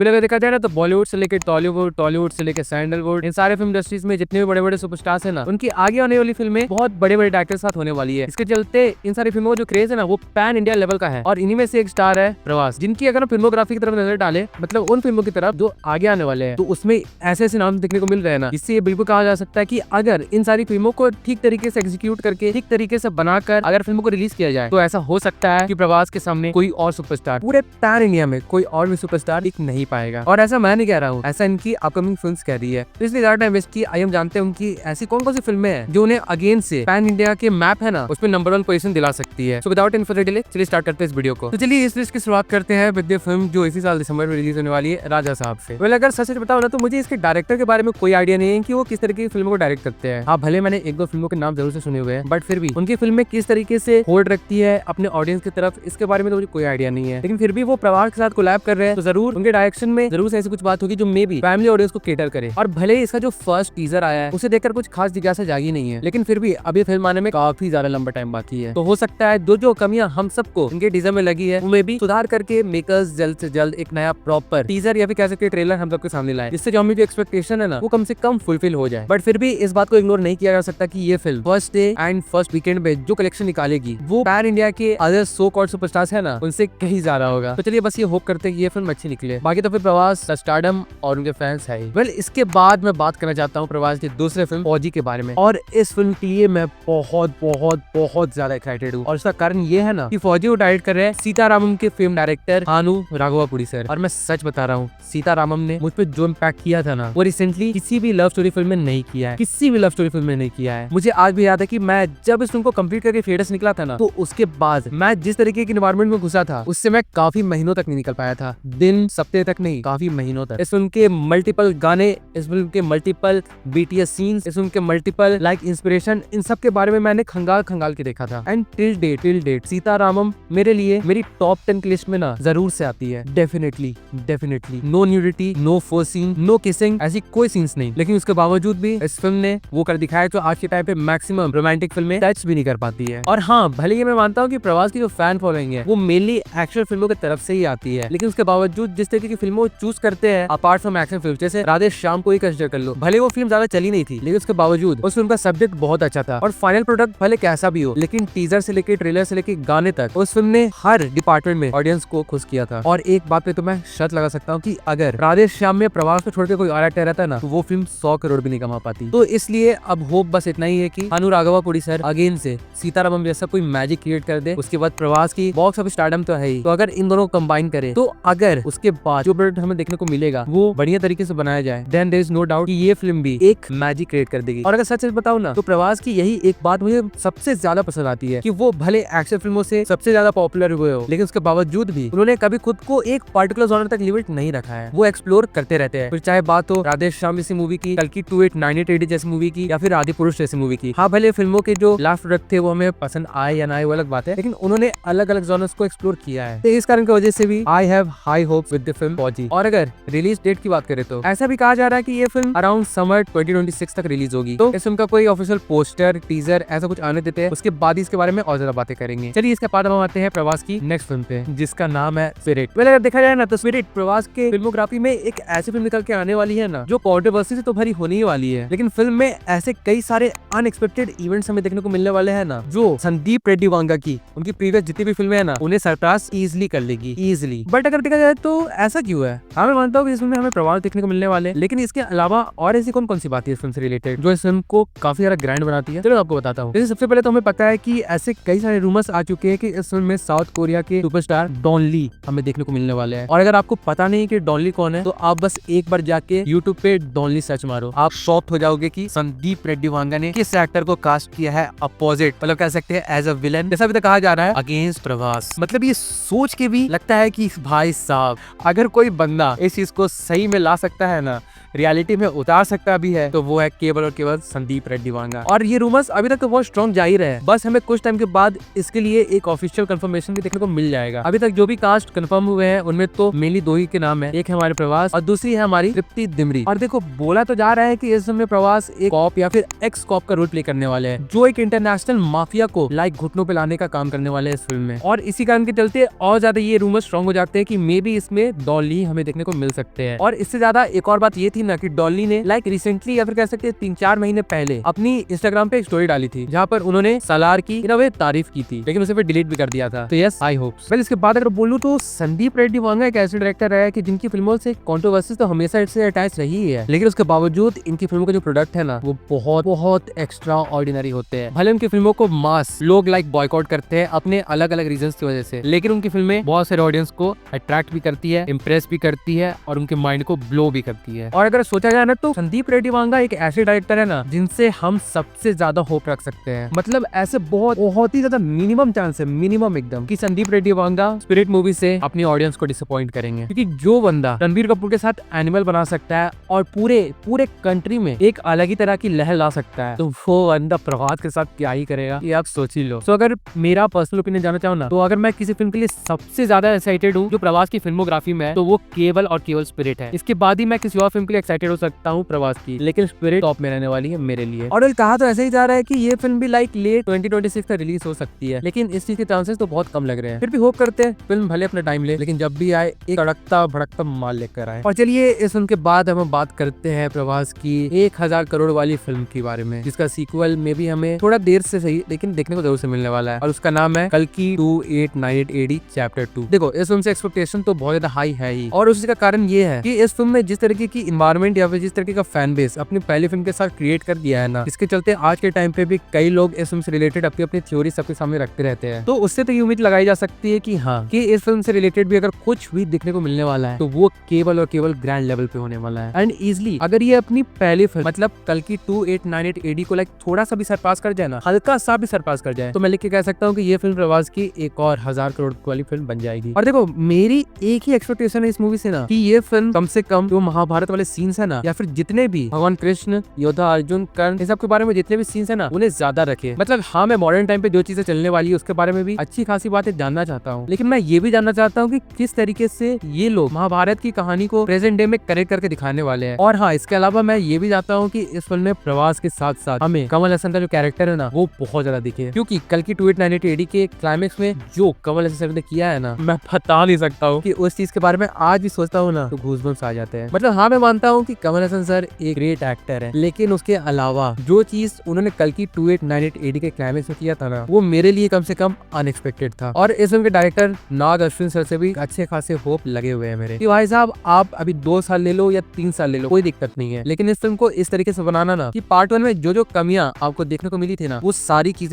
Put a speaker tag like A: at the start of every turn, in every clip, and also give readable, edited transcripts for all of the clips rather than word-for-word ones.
A: फिर अगर देखा जाए ना तो बॉलीवुड से लेकर टॉलीवुड, टॉलीवुड से लेकर सैंडलवुड, इन सारे फिल्म इंडस्ट्रीज में जितने भी बड़े बड़े सुपरस्टार्स हैं ना, उनकी आगे आने वाली फिल्में बहुत बड़े बड़े डायरेक्टर साथ होने वाली है। इसके चलते इन सारी फिल्मों का जो क्रेज है ना वो पैन इंडिया लेवल का है। और इन्हीं में से एक स्टार है प्रभास, जिनकी अगर फिल्मोग्राफी की तरफ नजर डाले, मतलब उन फिल्मों की तरफ जो आगे आने वाले हैं, तो उसमें ऐसे ऐसे नाम देखने को मिल रहे हैं ना, जिससे ये बिल्कुल कहा जा सकता है कि अगर इन सारी फिल्मों को ठीक तरीके से एग्जीक्यूट करके, ठीक तरीके से बनाकर अगर फिल्मों को रिलीज किया जाए, तो ऐसा हो सकता है कि प्रभास के सामने कोई और सुपरस्टार, पूरे पैन इंडिया में कोई और भी सुपरस्टार दिख नहीं पाएगा। और ऐसा मैं नहीं कह रहा हूँ, ऐसा इनकी अपकमिंग फिल्म्स कह रही है। तो इसलिए ज्यादा टाइम वेस्ट की आइए हम जानते हैं उनकी ऐसी कौन कौन सी फिल्में हैं जो उन्हें अगेन से पैन इंडिया के मैप है ना, उसमें नंबर 1 पोजीशन दिला सकती है। So without any further delay चलिए स्टार्ट करते हैं इस वीडियो को। तो चलिए इस लिस्ट की शुरुआत करते हैं विद द फिल्म जो इसी साल दिसंबर में रिलीज होने वाली है, राजा साहब से। वेल अगर सच बताओ ना तो मुझे इसके डायरेक्टर के बारे में कोई आइडिया नहीं है कि वो किस तरीके की फिल्मों को डायरेक्ट करते हैं। हाँ भले मैंने एक दो फिल्मों के नाम जरूर से सुने हुए हैं, बट फिर भी उनकी फिल्में किस तरीके से होल्ड रखती है अपने ऑडियंस की तरफ, इसके बारे में तो मुझे कोई आइडिया नहीं है। लेकिन फिर भी वो प्रभास के साथ कोलैब कर रहे हैं, तो जरूर उनके डायरेक्शन में जरूर से ऐसी कुछ बात होगी जो मे बी फैमिली ऑडियंस को केटर करे। और भले ही इसका जो फर्स्ट टीजर आया है उसे देखकर कुछ खास जिज्ञासा जागी नहीं है, लेकिन फिर भी अभी फिल्म आने में काफी ज्यादा लंबा टाइम बाकी है। तो हो सकता है जो कमियां हम सबको इनके टीजर में लगी है उनमें भी सुधार करके मेकर्स जल्द से जल्द एक नया प्रॉपर टीजर या फिर कह सकते ट्रेलर हम सबके सामने लाए, जिससे जो हमें जो एक्सपेक्टेशन है ना वो कम से कम फुलफिल हो जाए। बट फिर भी इस बात को इग्नोर नहीं किया जा सकता कि ये film first day and first weekend पे जो कलेक्शन निकालेगी वो पैन इंडिया के अदर सो कॉल्ड सुपरस्टार्स है ना उनसे कहीं ज्यादा होगा। तो चलिए बस ये होप करते हैं कि ये फिल्म अच्छी निकले। बाकी तो फिर प्रभास स्टारडम और उनके फैंस है। वेल इसके बाद मैं बात करना चाहता हूँ प्रभास की दूसरे फिल्म फौजी के बारे में, और इस फिल्म के लिए मैं बहुत बहुत बहुत ज्यादा एक्साइटेड हूँ। और इसका कारण ये है ना कि फौजी को डायरेक्ट कर रहे हैं सीतारामम के फिल्म डायरेक्टर हानू राघवापुड़ी सर। और मैं सच बता रहा हूँ, सीतारामम ने मुझ पे जो इम्पैक्ट किया था ना वो रिसेंटली किसी भी लव स्टोरी फिल्म में नहीं किया है, किसी भी लव स्टोरी फिल्म में नहीं किया है। मुझे आज भी याद है कि मैं जब इस फिल्म को कंप्लीट करके थिएटर से निकला था ना, तो उसके बाद मैं जिस तरीके की एनवायरनमेंट में घुसा था उससे मैं काफी महीनों तक नहीं निकल पाया था, दिन सप्ताह तक नहीं, काफी महीनों तक। इस फिल्म के मल्टीपल गाने, इस फिल्म के मल्टीपल बीटीएस सीन्स, इस फिल्म के मल्टीपल लाइक इंस्पिरेशन, इन सब के बारे में मैंने खंगाल खंगाल के देखा था। एंड टिल डेट सीतारामम मेरे लिए मेरी टॉप 10 की लिस्ट में ना जरूर से आती है। Definitely no nudity, no force scene, no kissing, ऐसी कोई सीन्स नहीं। लेकिन उसके बावजूद भी इस फिल्म ने वो कर दिखाया जो आज के टाइम पे मैक्सिमम रोमांटिक फिल्में टच भी नहीं कर पाती है। और हाँ भले ही मैं मानता हूँ कि प्रभास की जो फैन फॉलोइंग है वो मेनली एक्शन फिल्मों की तरफ से ही आती है, लेकिन उसके बावजूद जिस तरीके की फिल्मों चूज करते हैं अपार्ट फ्रॉम एक्शन फिल्म, जैसे राधे श्याम को ही कंसिडर कर लो, भले वो फिल्म ज्यादा चली नहीं थी लेकिन उसके बावजूद उस फिल्म का सब्जेक्ट बहुत अच्छा था और फाइनल प्रोडक्ट भले कैसा भी हो, लेकिन टीजर से लेके ट्रेलर से लेके गाने तक उस फिल्म ने हर डिपार्टमेंट में ऑडियंस को खुश किया था। और एक बात पे तो मैं शर्त लगा सकता हूँ कि अगर राधे श्याम में प्रभास को छोड़ के कोई और एक्टर रहता ना तो वो फिल्म 100 करोड़ भी नहीं कमा पाती। तो इसलिए अब होप बस इतना ही है कि हानू राघवापुड़ी सर अगेन से सीतारामम जैसा कोई मैजिक क्रिएट कर दे। उसके बाद प्रभास की बॉक्स ऑफिस स्टारडम तो है ही, तो अगर इन दोनों को कंबाइन करे तो अगर उसके बाद जो प्रोडक्ट हमें देखने को मिलेगा वो बढ़िया तरीके से बनाया जाए, then there is no doubt कि ये फिल्म भी एक मैजिक क्रिएट कर देगी। और अगर सच बताऊं ना तो प्रभास की यही एक बात मुझे सबसे ज्यादा पसंद आती है कि वो भले एक्शन फिल्मों से सबसे ज्यादा पॉपुलर हुए हो, लेकिन उसके बावजूद भी उन्होंने कभी खुद को एक पर्टिकुलर जॉनर तक लिमिट नहीं रखा है। वो एक्सप्लोर करते रहते हैं, फिर चाहे बात हो राधे श्याम जैसी मूवी की, कल्कि 2898 AD जैसी मूवी की, या फिर आदि पुरुष जैसी मूवी की। हाँ भले फिल्मों के जो लास्ट प्रोडक्ट थे वो हमें पसंद आए या ना आए वो अलग बात है, लेकिन उन्होंने अलग अलग जॉनर्स को एक्सप्लोर किया है। तो इस कारण की वजह से भी I have high hopes with the film फौजी। और अगर रिलीज डेट की बात करें तो ऐसा भी कहा जा रहा है कि ये फिल्म अराउंड समर 2026 तक रिलीज होगी। तो इस फिल्म का कोई ऑफिशियल पोस्टर, टीजर ऐसा कुछ आने देते हैं, उसके बाद ही इसके बारे में और ज्यादा बातें करेंगे। चलिए इसके बाद हम आते हैं प्रभास की नेक्स्ट फिल्म पे, जिसका नाम है स्पिरिट। अगर देखा जाए ना तो स्पिरिट प्रभास के फिल्मोग्राफी में एक ऐसी फिल्म निकल के आने वाली है ना जो कंट्रोवर्सी से तो भरी होने ही वाली है, लेकिन फिल्म में ऐसे कई सारे अनएक्सपेक्टेड इवेंट्स हमें देखने को मिलने वाले हैं ना जो संदीप रेड्डी वांगा की उनकी प्रीवियस जितनी भी फिल्में है ना उन्हें सरपास इजिली कर लेगी, इजिली। बट अगर देखा जाए तो ऐसा क्यों है? हाँ मैं मानता हूँ कि इस फिल्म में हमें प्रभास देखने को मिलने वाले, लेकिन इसके अलावा और ऐसी कौन कौन सी बात है इस फिल्म से रिलेटेड जो इस फिल्म को काफी ज्यादा ग्रैंड बनाती है? चलो आपको बताता हूँ। सबसे पहले तो हमें पता है कि ऐसे कई सारे रूमर्स आ चुके हैं कि इस फिल्म में साउथ कोरिया के सुपरस्टार डॉन ली हमें देखने को मिलने वाले हैं। और अगर आपको पता नहीं कि डॉन ली कौन है तो आप बस एक बार जाके यूट्यूब पे डॉन ली सर्च मारो, आप शॉक्ड हो जाओगे कि संदीप रेड्डी वांगा ने किस एक्टर को कास्ट किया है अपोजिट, मतलब कह सकते हैं एज अ विलन, जैसा अभी तक कहा जा रहा है अगेंस्ट प्रभास। मतलब ये सोच के भी लगता है कि भाई साहब अगर कोई बंदा इस चीज को सही में ला सकता है ना, रियलिटी में उतार सकता भी है, तो वो है केवल और केवल संदीप रेड्डी वांगा। और ये रूमर्स अभी तक तो बहुत स्ट्रॉन्ग जा ही रहे हैं, बस हमें कुछ टाइम के बाद इसके लिए एक ऑफिशियल कंफर्मेशन भी देखने को मिल जाएगा। अभी तक जो भी कास्ट कंफर्म हुए हैं उनमें तो मेनली दो ही के नाम है, एक है हमारे प्रभास और दूसरी है हमारी तृप्ति डिमरी। और देखो बोला तो जा रहा है कि इस समय प्रभास एक कॉप या फिर एक्स कॉप का रोल प्ले करने वाले हैं जो एक इंटरनेशनल माफिया को लाइक घुटनों पे लाने का काम करने वाले हैं इस फिल्म में। और इसी कारण के चलते और ज्यादा ये रूमर स्ट्रॉन्ग हो जाते हैं कि मे बी इसमें डॉन डॉली हमें देखने को मिल सकते हैं। और इससे ज्यादा एक और बात ये थी ना कि डॉली ने रिसेंटली या फिर कह सकते हैं 3-4 महीने पहले अपनी इंस्टाग्राम पे एक स्टोरी डाली थी जहाँ पर उन्होंने सालार की इन अ वे तारीफ की थी, लेकिन उसे फिर डिलीट भी कर दिया था। तो यस, आई होप्स। वेल, इसके बाद अगर बोलूं तो संदीप रेड्डी वांगा एक ऐसे डायरेक्टर है कि जिनकी फिल्मों से कंट्रोवर्सीज तो हमेशा इससे अटैच रही है, लेकिन उसके बावजूद इनकी फिल्मों का जो प्रोडक्ट है ना वो बहुत बहुत एक्स्ट्रा ऑर्डिनरी होते हैं। भले उनकी फिल्मों को मास लोग बॉयकॉट करते हैं अपने अलग अलग रीजंस की वजह से, लेकिन उनकी फिल्में बहुत सारे ऑडियंस को अट्रैक्ट भी करती है, इंप्रेस भी करती है और उनके माइंड को ब्लो भी करती है। और अगर सोचा जाए ना तो संदीप रेड्डी वांगा एक ऐसे डायरेक्टर है ना जिनसे हम सबसे ज्यादा होप रख सकते हैं। मतलब ऐसे बहुत ही ज्यादा मिनिमम चांस है, मिनिमम एकदम, कि संदीप रेड्डी वांगा स्पिरिट मूवी से अपनी ऑडियंस को डिसअपॉइंट करेंगे। क्योंकि जो बंदा रणबीर कपूर के साथ एनिमल बना सकता है और पूरे कंट्री में एक अलग ही तरह की लहर ला सकता है, तो वो बंदा प्रभास के साथ क्या ही करेगा, ये आप सोच ही लो। तो अगर मेरा पर्सनल ओपिनियन जानना चाहो ना, तो अगर मैं किसी फिल्म के लिए सबसे ज्यादा एक्साइटेड हूँ जो प्रभास की फिल्मोग्राफी में है, तो वो केवल और केवल स्पिरिट है। इसके बाद ही मैं किसी और फिल्म के लिए एक्साइटेड हो सकता हूँ प्रभास की, लेकिन स्पिरिट टॉप में रहने वाली है मेरे लिए। और कहा तो ऐसे ही जा रहा है कि ये फिल्म भी लेट 2026 तक रिलीज हो सकती है, लेकिन इस चीज के चांसेस तो बहुत कम लग रहे हैं। फिर भी होप करते हैं फिल्म भले अपना टाइम ले, लेकिन जब भी आए एक तड़कता भड़कता माल लेकर आए। और चलिए इस फिल्म के बाद हम बात करते हैं प्रभास की 1000 करोड़ वाली फिल्म के बारे में, जिसका सीक्वल में भी हमें थोड़ा देर से सही लेकिन देखने को जरूर से मिलने वाला है, और उसका नाम है कल्कि 2898 AD चैप्टर 2। देखो, इस फिल्म से एक्सपेक्टेशन तो बहुत ज्यादा हाई है ही, और उसी का कारण ये है कि इस फिल्म में जिस तरीके की इन्वायरमेंट या फिर जिस तरीके का फैन बेस अपनी पहली फिल्म के साथ क्रिएट कर दिया है ना, इसके चलते आज के टाइम पे भी कई लोग इस फिल्म से रिलेटेड अपनी अपनी थ्योरी सबके सामने रखते रहते हैं। तो उससे तो ये उम्मीद लगाई जा सकती है कि हाँ, कि इस फिल्म से रिलेटेड भी अगर कुछ भी देखने को मिलने वाला है तो वो केवल और केवल ग्रैंड लेवल पे होने वाला है। एंड इजिली अगर ये अपनी पहली फिल्म मतलब कल्कि 2898 AD को थोड़ा सा भी सरपास कर जाए ना, हल्का सा भी सरपास कर जाए, तो मैं लिख के कह सकता हूँ कि ये फिल्म प्रभास की एक और 1000 करोड़ वाली फिल्म बन जाएगी। और देखो, मेरी एक ही एक्सपेक्टेशन है इस मूवी से ना, कि ये फिल्म कम से कम जो महाभारत वाले सीन्स है ना, या फिर जितने भी भगवान कृष्ण, योद्धा अर्जुन, कर्ण, इन सब के बारे में जितने भी सीन्स है ना, उन्हें ज्यादा रखे। मतलब हाँ, मैं मॉडर्न टाइम पे जो चीजें चलने वाली है उसके बारे में भी अच्छी खासी बातें जानना चाहता हूँ, लेकिन मैं ये भी जानना चाहता हूँ कि किस तरीके से ये लोग महाभारत की कहानी को प्रेजेंट डे में करेक्ट करके दिखाने वाले हैं। और हाँ, इसके अलावा मैं ये भी चाहता हूँ कि इस फिल्म में प्रभास के साथ साथ हमें कमल हसन का जो कैरेक्टर है ना वो बहुत ज्यादा दिखे, क्योंकि कल्कि 2898 AD के क्लाइमेक्स में जो कमल हसन सर ने किया है ना, मैं बता नहीं सकता हूँ कि उस चीज के बारे में आज भी सोचता हूँ ना तो गूज़बम्प्स आ जाते हैं। मतलब हाँ, मैं मानता हूँ कि कमल हसन सर एक ग्रेट एक्टर है, लेकिन उसके अलावा जो चीज उन्होंने कल्कि 2898 AD के क्लाइमेक्स में किया था ना, वो मेरे लिए कम से कम अनएक्सपेक्टेड था। और इस फिल्म के डायरेक्टर नाग अश्विन सर से भी अच्छे खासे होप लगे हुए हैं मेरे कि भाई साहब, आप अभी 2 साल ले लो या 3 साल ले लो, कोई दिक्कत नहीं है, लेकिन इस फिल्म को इस तरीके से बनाना ना कि पार्ट 1 में जो जो कमियां आपको देखने को मिली थी ना, वो सारी की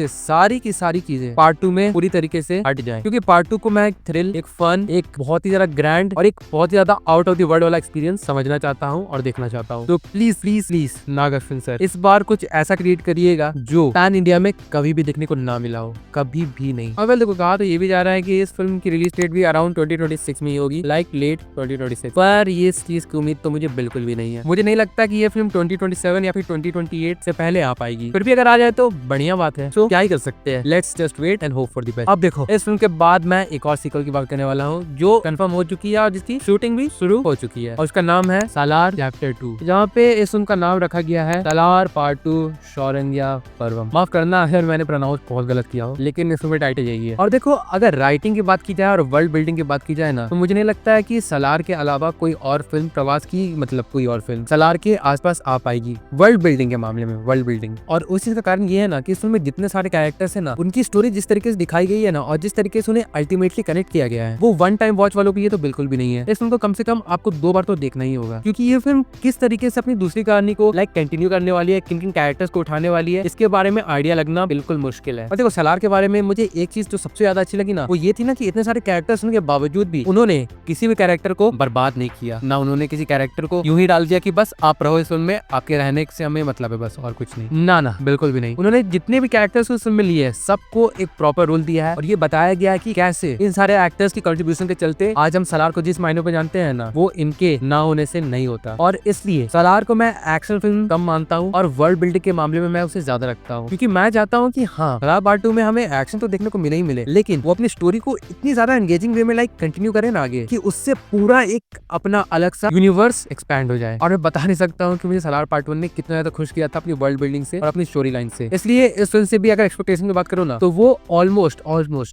A: सारी चीजें पार्ट 2 में पूरी तरीके से हट जाए। क्योंकि पार्ट 2 को मैं एक थ्रिल, एक फन, एक बहुत ही ज्यादा ग्रैंड और एक बहुत ही ज्यादा आउट ऑफ द वर्ल्ड वाला एक्सपीरियंस समझना चाहता हूँ और देखना चाहता हूँ। तो please please please Nag Ashwin sir, इस बार कुछ ऐसा क्रिएट करिएगा जो पैन इंडिया में कभी भी देखने को ना मिला हो, कभी भी नहीं। और देखो, कहा तो ये भी जा रहा है कि इस फिल्म की रिलीज डेट भी अराउंड 2026 में ही होगी, लेट 2026, पर ये इस चीज की उम्मीद तो मुझे बिल्कुल भी नहीं है। मुझे नहीं लगता कि ये फिल्म 2027 या फिर 2028 से पहले आ पाएगी। फिर भी अगर आ जाए तो बढ़िया बात है, तो क्या ही कर सकते हैं। Let's just wait and hope for the best. अब देखो, इस फिल्म के बाद मैं एक और सीक्वल की बात करने वाला हूँ जो कंफर्म हो चुकी है और जिसकी शूटिंग भी शुरू हो चुकी है, और उसका नाम है सालार चैप्टर 2, जहाँ पे इस फिल्म का नाम रखा गया है सालार पार्ट 2 शौरंग्या पर्वम। माफ करना अगर मैंने प्रोनाउंस बहुत गलत किया हो, लेकिन इस फिल्म में टाइटल यही है। और देखो, अगर राइटिंग की बात की जाए और वर्ल्ड बिल्डिंग की बात की जाए ना, तो मुझे नहीं लगता है कि सालार के अलावा कोई और फिल्म प्रभास की, मतलब कोई और फिल्म सालार के आसपास आ पाएगी वर्ल्ड बिल्डिंग के मामले में, वर्ल्ड बिल्डिंग। और उस चीज का कारण ये है ना कि इस फिल्म में जितने सारे कैरेक्टर्स है ना, उनकी स्टोरी जिस तरीके से दिखाई गई है ना, और जिस तरीके से उन्हें अल्टीमेटली कनेक्ट किया गया है, वो वन टाइम वॉच वालों की ये तो बिल्कुल भी नहीं है। इस फिल्म को कम से कम आपको 2 बार तो देखना ही होगा, क्योंकि ये फिल्म किस तरीके से अपनी दूसरी कहानी को कंटिन्यू करने वाली है, किन किन कैरेक्टर्स को उठाने वाली है, इसके बारे में आइडिया लगना बिल्कुल मुश्किल है। और देखो, सालार के बारे में मुझे एक चीज जो सबसे ज्यादा अच्छी लगी ना, वो ये थी ना कि इतने सारे कैरेक्टर्स होने के बावजूद भी उन्होंने किसी भी कैरेक्टर को बर्बाद नहीं किया, ना उन्होंने किसी कैरेक्टर को यूं ही डाल दिया कि बस आप रहो इस फिल्म में, आपके रहने से हमें मतलब है बस, और कुछ नहीं। ना बिल्कुल भी नहीं। उन्होंने जितने भी कैरेक्टर्स उस फिल्म में लिए सबको एक प्रॉपर रोल दिया है, और ये बताया गया है कि कैसे इन सारे एक्टर्स की कंट्रीब्यूशन के चलते आज हम सालार को जिस मायने पे जानते हैं ना, वो इनके ना होने से नहीं होता। और इसलिए सालार को मैं एक्शन फिल्म कम मानता हूँ और वर्ल्ड बिल्डिंग के मामले में मैं उसे ज्यादा रखता हूँ, क्योंकि मैं चाहता हूँ कि हाँ, सालार पार्ट 2 में हमें एक्शन तो देखने को मिले ही मिले, लेकिन वो अपनी स्टोरी को इतनी ज्यादा एंगेजिंग वे में कंटिन्यू करें ना आगे, कि उससे पूरा एक अपना अलग सा यूनिवर्स एक्सपैंड हो जाए। और मैं बता नहीं सकता हूँ कि मुझे सालार पार्ट 1 ने कितना ज्यादा खुश किया था अपनी वर्ल्ड बिल्डिंग से और अपनी स्टोरी लाइन से। इसलिए इस फिल्म से भी अगर एक्सपेक्टेशन की बात करो ना, तो वो ऑलमोस्ट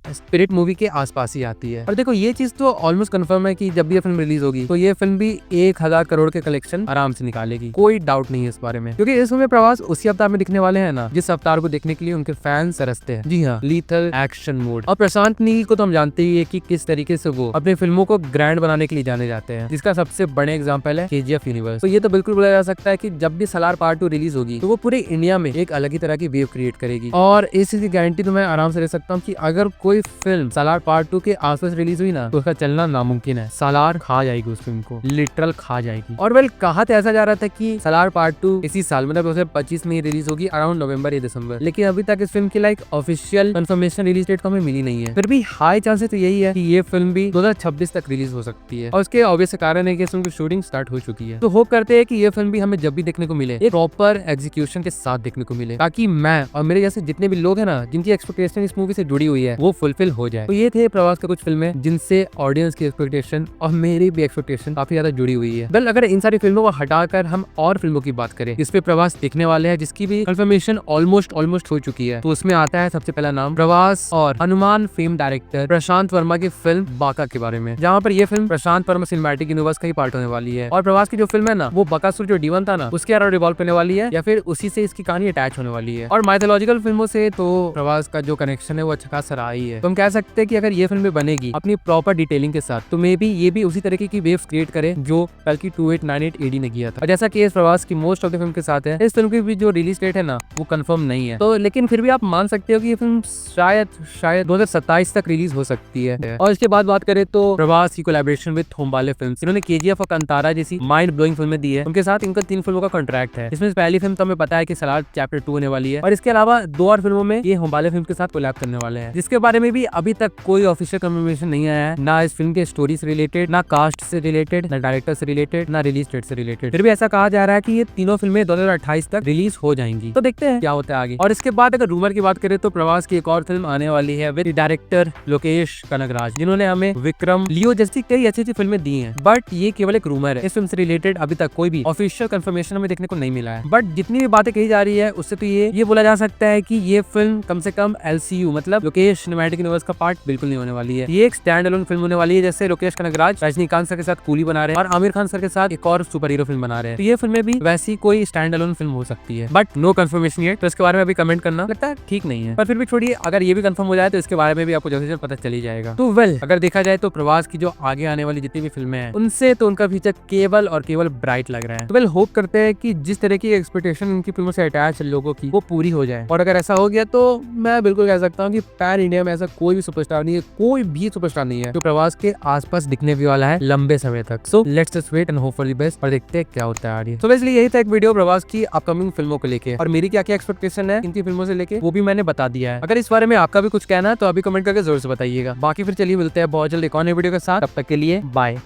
A: स्पिरिट मूवी के आसपास ही आती है। और देखो, ये चीज तो ऑलमोस्ट कंफर्म है कि जब भी ये फिल्म रिलीज होगी तो ये फिल्म भी 1000 करोड़ के कलेक्शन आराम से निकालेगी, कोई डाउट नहीं है इस बारे में, क्योंकि इस फिल्म में प्रभास उसी अवतार में दिखने वाले हैं ना जिस अवतार को देखने के लिए उनके फैंस तरसते हैं। जी हाँ, लीथल एक्शन मोड। और प्रशांत नील को तो हम जानते ही है कि किस तरीके से वो अपने फिल्मों को ग्रैंड बनाने के लिए जाने जाते हैं, जिसका सबसे बड़े एग्जांपल है KGF यूनिवर्स। तो ये तो बिल्कुल बोला जा सकता है कि जब भी सलार पार्ट 2 रिलीज होगी तो वो पूरे इंडिया में एक अलग ही तरह की वेव क्रिएट करेगी। और इस चीज की गारंटी तो मैं आराम से ले सकता हूँ कि अगर कोई फिल्म सलार पार्ट 2 के आसपास रिलीज हुई ना तो उसका चलना नामुमकिन है। सलार खा जाएगी उस फिल्म को, लिटरल खा जाएगी। और वेल कहा तो ऐसा जा रहा था कि सलार पार्ट 2 इसी साल मतलब 2025 में रिलीज होगी, अराउंड नवंबर या दिसंबर, लेकिन अभी तक इस फिल्म की ऑफिशियल कंफर्मेशन रिलीज डेट तो हमें मिली नहीं है। फिर भी हाई चांसेस तो यही है कि ये फिल्म भी 2026 तक रिलीज हो सकती है, और उसके ऑब्वियस कारण है कि इस फिल्म की शूटिंग स्टार्ट हो चुकी है। तो होप करते हैं कि ये फिल्म भी हमें जब भी देखने को मिले एक प्रॉपर एग्जीक्यूशन के साथ देखने को मिले, ताकि मैं और मेरे जैसे जितने भी लोग हैं ना जिनकी एक्सपेक्टेशन इस मूवी से जुड़ी हुई है वो फुलफिल हो जाए। तो ये थे प्रभास के कुछ फिल्में जिनसे ऑडियंस की एक्सपेक्टेशन और मेरी भी एक्सपेक्टेशन काफी ज्यादा जुड़ी हुई है। वेल अगर इन सारी फिल्मों को हटाकर हम और फिल्मों की बात करें जिसपे प्रभास दिखने वाले हैं, जिसकी भी कंफर्मेशन ऑलमोस्ट हो चुकी है, तो उसमें आता है सबसे पहला नाम प्रभास और हनुमान फेम डायरेक्टर प्रशांत वर्मा की फिल्म बाका के बारे में, जहाँ पर ये फिल्म प्रशांत वर्मा सिनेमैटिक यूनिवर्स का ही पार्ट होने वाली है। और प्रभास की जो फिल्म है ना वो बकासुर जो D1 था ना उसके अराउंड रिवॉल्व करने वाली है, या फिर उसी से इसकी कहानी अटैच होने वाली है। और माइथोलॉजिकल फिल्मों से तो प्रभास का जो कनेक्शन है वो अच्छा खासा रहा ही है। तो हम कह सकते हैं कि अगर ये फिल्म बनेगी अपनी प्रॉपर डिटेलिंग के साथ तो मे बी ये भी उसी तरीके की वेव्स क्रिएट करे जो कल की 2898 AD ने किया था। और जैसा केस प्रभास की मोस्ट ऑफ द फिल्म के साथ है, इस फिल्म की भी जो रिलीज डेट है ना वो कंफर्म नहीं है। तो लेकिन फिर भी आप मान सकते हो कि ये फिल्म शायद 2027 तक रिलीज हो सकती है। और इसके बाद बात करें तो प्रभास की कोलैबोरेशन विद होम्बाले फिल्म्स, इन्होंने KGF और कांतारा जैसी माइंड ब्लोइंग फिल्में दी है, उनके साथ इनका 3 फिल्मों का कॉन्ट्रैक्ट है। इसमें पहली फिल्म तो हमें पता है कि सलार चैप्टर 2 होने वाली है, और इसके अलावा 2 और फिल्मों में ये होम्बाले फिल्म के साथ कोलैब करने वाले हैं, जिसके बारे में भी अभी तक कोई ऑफिशियल कंफर्मेशन नहीं आया है, ना इस फिल्म के स्टोरी से रिलेटेड, ना कास्ट से रिलेटेड, ना डायरेक्टर से रिलेटेड, ना रिलीज डेट से रिलेटेड। फिर भी ऐसा कहा जा रहा है कि ये तीनों फिल्में 2028 तक रिलीज हो जाएंगी। तो देखते हैं क्या होता है आगे। और इसके बाद अगर रूमर की बात करें तो प्रभास की एक और फिल्म आने वाली है विद डायरेक्टर लोकेश कनगराज, जिन्होंने हमें विक्रम, लियो जैसी कई अच्छी फिल्में दी हैं, बट ये केवल एक रूमर है। इस फिल्म से रिलेटेड अभी तक कोई भी ऑफिशियल कंफर्मेशन हमें देखने को नहीं मिला है, बट जितनी भी बातें कही जा रही है उससे तो ये बोला जा सकता है कि ये फिल्म कम से कम LCU मतलब लोकेश सिनेमैटिक यूनिवर्स का पार्ट बिल्कुल नहीं होने वाली है। ये एक स्टैंड अलोन फिल्म होने वाली है, जैसे लोकेश कनगराज रजनीकांत सर के साथ कूली बना रहे हैं और आमिर खान सर के साथ एक और सुपर हीरो फिल्म बना रहे हैं। तो ये फिल्में भी वैसी कोई स्टैंड अलोन फिल्म हो सकती है, बट नो कंफर्मेशन है। तो इसके बारे में अभी कमेंट करना लगता है ठीक नहीं है, पर फिर भी छोड़िए, अगर ये भी कंफर्म हो जाए तो इसके बारे में भी आपको जल्दी से पता चल ही जाएगा। तो वेल अगर देखा जाए तो प्रभास की जो आगे आने वाली जितनी भी फिल्में हैं उनसे तो उनका फ्यूचर केवल और केवल ब्राइट लग रहा है। तो वेल होप करते हैं कि जिस तरह की एक्सपेक्टेशन उनकी फिल्मों से अटैच है लोगों की वो पूरी हो जाए। और अगर ऐसा हो गया तो मैं बिल्कुल कह सकता हूँ कि पैन इंडिया में ऐसा कोई भी सुपरस्टार नहीं है, कोई भी सुपरस्टार नहीं है जो प्रभास के आसपास दिखने भी वाला है लंबे समय तक। So let's just wait and hope for the best और देखते हैं क्या होता है आगे। तो बेसिकली यही था एक वीडियो प्रभास की अपकमिंग फिल्मों को लेके, और मेरी क्या क्या एक्सपेक्टेशन है इनकी फिल्मों से लेके वो भी मैंने बता दिया है। अगर इस बारे में आपका भी कुछ कहना है तो अभी कमेंट करके जरूर से बताइएगा। बाकी फिर चलिए मिलते हैं बहुत जल्द एक और नई वीडियो के साथ, तब तक के लिए बाय।